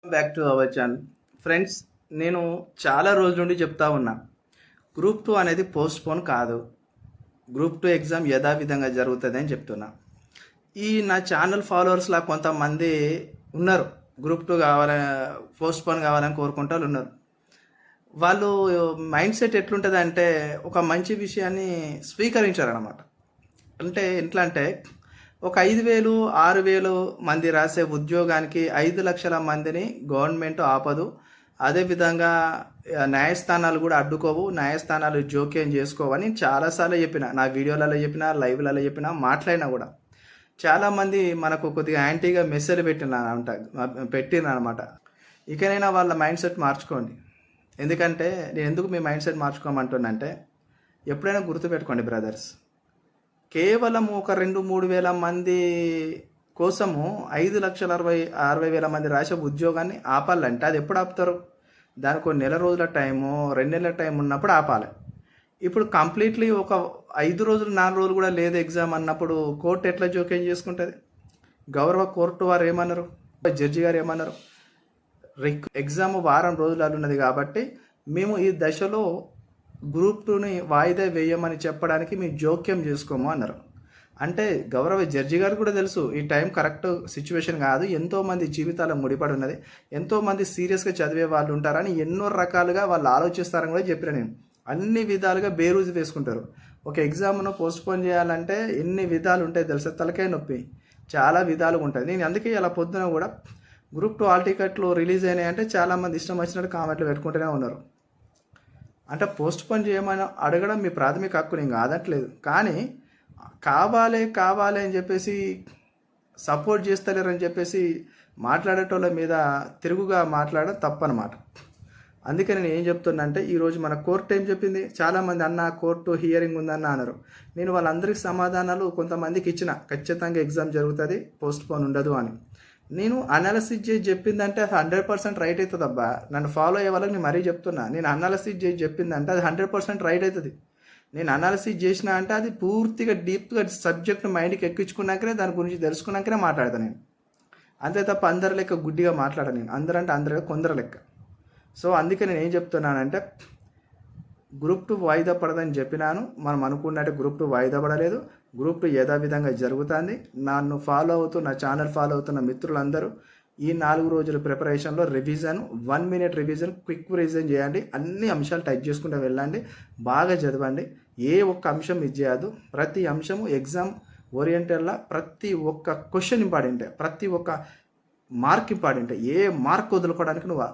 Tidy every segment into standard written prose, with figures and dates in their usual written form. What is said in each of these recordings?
Back to our channel. Friends, నేను చాలా రోజుల నుండి చెప్తా ఉన్నా, గ్రూప్ 2 అనేది పోస్ట్ పోన్ కాదు. గ్రూప్ 2 ఎగ్జామ్ యథావిధంగా జరుగుతుంది అని చెప్తున్నా. ఈ నా ఛానల్ ఫాలోవర్స్లా కొంతమంది ఉన్నారు, గ్రూప్ 2 కావాలని పోస్ట్ పోన్ కావాలని కోరుకుంటూ ఉన్నారు. వాళ్ళు మైండ్ సెట్ ఎట్లుంటుంది అంటే, ఒక మంచి విషయాన్ని స్వీకరించారనమాట. అంటే ఎట్లా అంటే, ఒక 5,000 6,000 మంది రాసే ఉద్యోగానికి 5,00,000 మందిని గవర్నమెంట్ ఆపదు. అదేవిధంగా న్యాయస్థానాలు కూడా అడ్డుకోవు, న్యాయస్థానాలు జోక్యం చేసుకోవని చాలాసార్లు చెప్పిన, నా వీడియోలలో చెప్పిన, లైవ్లలో చెప్పిన, మాట్లాడినా కూడా. చాలామంది మనకు కొద్దిగా యాంటీగా మెసేజ్ పెట్టినమాట. ఇకనైనా వాళ్ళ మైండ్ సెట్ మార్చుకోండి. ఎందుకంటే నేను ఎందుకు మీ మైండ్ సెట్ మార్చుకోమంటున్నంటే, ఎప్పుడైనా గుర్తుపెట్టుకోండి బ్రదర్స్, కేవలం ఒక 2-3 వేల మంది కోసము 5,60,000 మంది రాసే ఉద్యోగాన్ని ఆపాలంటే అది ఎప్పుడు ఆపుతారు? దానికి ఒక నెల రోజుల టైము, 2 నెలల టైం ఉన్నప్పుడు ఆపాలి. ఇప్పుడు కంప్లీట్లీ ఒక 5 రోజులు 4 రోజులు కూడా లేదు ఎగ్జామ్ అన్నప్పుడు కోర్టు ఎట్లా జోక్యం చేసుకుంటుంది? గౌరవ కోర్టు వారు ఏమన్నారు, జడ్జి గారు ఏమన్నారు? ఎగ్జామ్ వారం రోజులు ఉన్నది కాబట్టి మేము ఈ దశలో గ్రూప్ 2ని వాయిదా వేయమని చెప్పడానికి మేము జోక్యం చేసుకోము అన్నారు. అంటే గౌరవ జడ్జి గారు కూడా తెలుసు ఈ టైం కరెక్ట్ సిచ్యువేషన్ కాదు, ఎంతోమంది జీవితాల ముడిపడి ఉన్నది, ఎంతోమంది సీరియస్గా చదివే వాళ్ళు ఉంటారని ఎన్నో రకాలుగా వాళ్ళు ఆలోచిస్తారని కూడా చెప్పిన నేను. అన్ని విధాలుగా బేరూజు వేసుకుంటారు. ఒక ఎగ్జామ్ను పోస్ట్పోన్ చేయాలంటే ఎన్ని విధాలు ఉంటాయి తెలుసా? తలకాయ నొప్పి, చాలా విధాలుగా ఉంటుంది. నేను అందుకే ఇలా పొద్దున కూడా గ్రూప్ 2 హాల్ టికెట్లు రిలీజ్ అయినాయి అంటే చాలామంది ఇష్టం వచ్చినట్టు కామెంట్లు పెట్టుకుంటూనే ఉన్నారు. అంటే పోస్ట్ పోన్ చేయమని అడగడం మీ ప్రాథమిక హక్కు, నేను కాదట్లేదు. కానీ కావాలి అని చెప్పేసి సపోర్ట్ చేస్తలేరని చెప్పేసి మాట్లాడేటోళ్ళ మీద తిరుగుగా మాట్లాడడం తప్పనమాట. అందుకే నేను ఏం చెప్తున్నా అంటే, ఈరోజు మన కోర్టు ఏం చెప్పింది, చాలామంది అన్న కోర్టు హియరింగ్ ఉందన్న అన్నారు. నేను వాళ్ళందరికీ సమాధానాలు కొంతమందికి ఇచ్చిన, ఖచ్చితంగా ఎగ్జామ్ జరుగుతుంది, పోస్ట్ పోన్ ఉండదు అని. నేను అనాలసిస్ చేసి చెప్పిందంటే అది 100% రైట్ అవుతుంది అబ్బా. నన్ను ఫాలో అయ్యే వాళ్ళకి నేను మరీ చెప్తున్నా, నేను అనాలసిస్ చేసి చెప్పిందంటే అది 100% రైట్ అవుతుంది. నేను అనాలసిస్ చేసిన అంటే అది పూర్తిగా డీప్గా సబ్జెక్ట్ మైండ్కి ఎక్కించుకున్నాకనే, దాని గురించి తెలుసుకున్నాకనే మాట్లాడతాను నేను. అంతే తప్ప అందరి లెక్క గుడ్డిగా మాట్లాడను నేను. అందరంటే అందరిగా కొందరు లెక్క. సో అందుకే నేను ఏం చెప్తున్నానంటే, గ్రూప్ 2 వాయిదా పడదని చెప్పినాను. మనం అనుకున్నట్టు గ్రూప్ 2 వాయిదా పడలేదు. గ్రూప్ 2 యథావిధంగా జరుగుతుంది. నన్ను ఫాలో అవుతూ, నా ఛానల్ ఫాలో అవుతున్న మిత్రులందరూ ఈ 4 రోజుల ప్రిపరేషన్లో revision, 1 minute revision, quick revision చేయండి. అన్ని అంశాలు టైప్ చేసుకుంటూ వెళ్ళండి, బాగా చదవండి. ఏ ఒక్క అంశం మిస్ చేయద్దు. ప్రతి అంశము ఎగ్జామ్ ఓరియంటెడ్లా ప్రతి ఒక్క క్వశ్చన్ ఇంపార్టెంటే, ప్రతి ఒక్క మార్క్ ఇంపార్టెంటే. ఏ మార్క్ వదులుకోవడానికి నువ్వు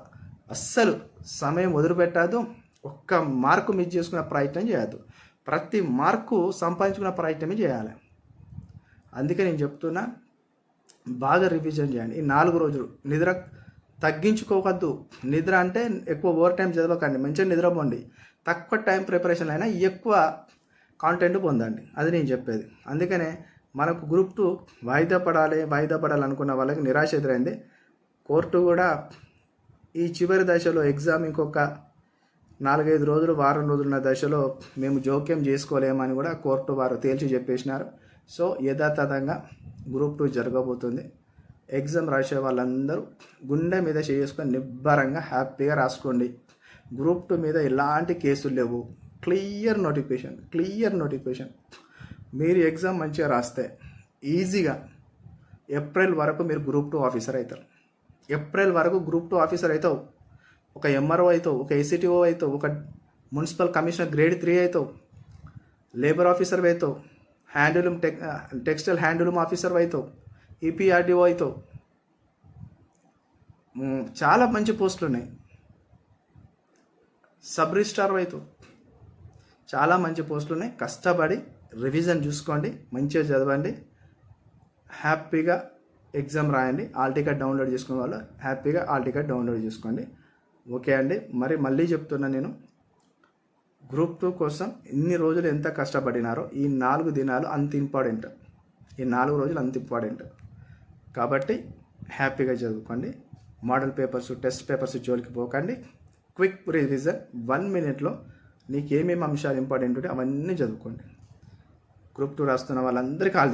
అస్సలు సమయం వదిలిపెట్టద్దు. ఒక్క మార్కు మిస్ చేసుకునే ప్రయత్నం చేయద్దు. ప్రతి మార్కు సంపాదించుకునే ప్రయత్నమే చేయాలి. అందుకే నేను చెప్తున్నా, బాగా రివిజన్ చేయండి. ఈ 4 రోజులు నిద్ర తగ్గించుకోవద్దు. నిద్ర అంటే ఎక్కువ ఓవర్ టైం చదవకండి, మంచిగా నిద్రపోండి. తక్కువ టైం ప్రిపరేషన్ అయినా ఎక్కువ కాంటెంట్ పొందండి, అది నేను చెప్పేది. అందుకనే మనకు గ్రూప్ 2 వాయిదా పడాలనుకున్న వాళ్ళకి నిరాశ ఎదురైంది. కోర్టు కూడా ఈ చివరి దశలో ఎగ్జామ్ ఇంకొక 4-5 రోజులు, వారం రోజులున్న దశలో మేము జోక్యం చేసుకోలేమని కూడా కోర్టు వారు తేల్చి చెప్పేసినారు. సో యథాతథంగా గ్రూప్ 2 జరగబోతుంది. ఎగ్జామ్ రాసే వాళ్ళందరూ గుండె మీద చేసుకొని నిబ్బరంగా హ్యాపీగా రాసుకోండి. గ్రూప్ 2 మీద ఎలాంటి కేసులు లేవు. Clear notification. మీరు ఎగ్జామ్ మంచిగా రాస్తే ఈజీగా ఏప్రిల్ వరకు మీరు గ్రూప్ 2 ఆఫీసర్ అవుతారు. ఏప్రిల్ వరకు గ్రూప్ 2 ఆఫీసర్ అవుతావు. ఒక ఎంఆర్ఓ అవుతావు, ఒక ఏసీటీఓ అవుతావు, ఒక మున్సిపల్ కమిషనర్ గ్రేడ్ 3 అవుతావు, లేబర్ ఆఫీసర్ అవుతావు, టెక్స్టైల్ హ్యాండ్లూమ్ ఆఫీసర్ అవుతావు, ఈపీఆర్డీఓ అవుతావు. చాలా మంచి పోస్టులు ఉన్నాయి. సబ్ రిజిస్ట్రార్ అవుతావు. చాలా మంచి పోస్టులు ఉన్నాయి. కష్టపడి రివిజన్ చూసుకోండి, మంచిగా చదవండి, హ్యాపీగా ఎగ్జామ్ రాయండి. హాల్ టికెట్ డౌన్లోడ్ చేసుకునే వాళ్ళు హ్యాపీగా హాల్ టికెట్ డౌన్లోడ్ చేసుకోండి. ఓకే అండి. మళ్ళీ చెప్తున్నా, నేను గ్రూప్ 2 కోసం ఇన్ని రోజులు ఎంత కష్టపడినారో ఈ 4 దినాలు అంత ఇంపార్టెంట్. ఈ 4 రోజులు అంత ఇంపార్టెంట్ కాబట్టి హ్యాపీగా చదువుకోండి. మోడల్ పేపర్స్, టెస్ట్ పేపర్స్ జోలికి పోకండి. క్విక్ రివిజన్ 1 మినిట్లో నీకు ఏమేమి అంశాలు ఇంపార్టెంట్ ఉంటే అవన్నీ చదువుకోండి. గ్రూప్ 2 రాస్తున్న వాళ్ళందరికీ ఆల్ ది బెస్ట్.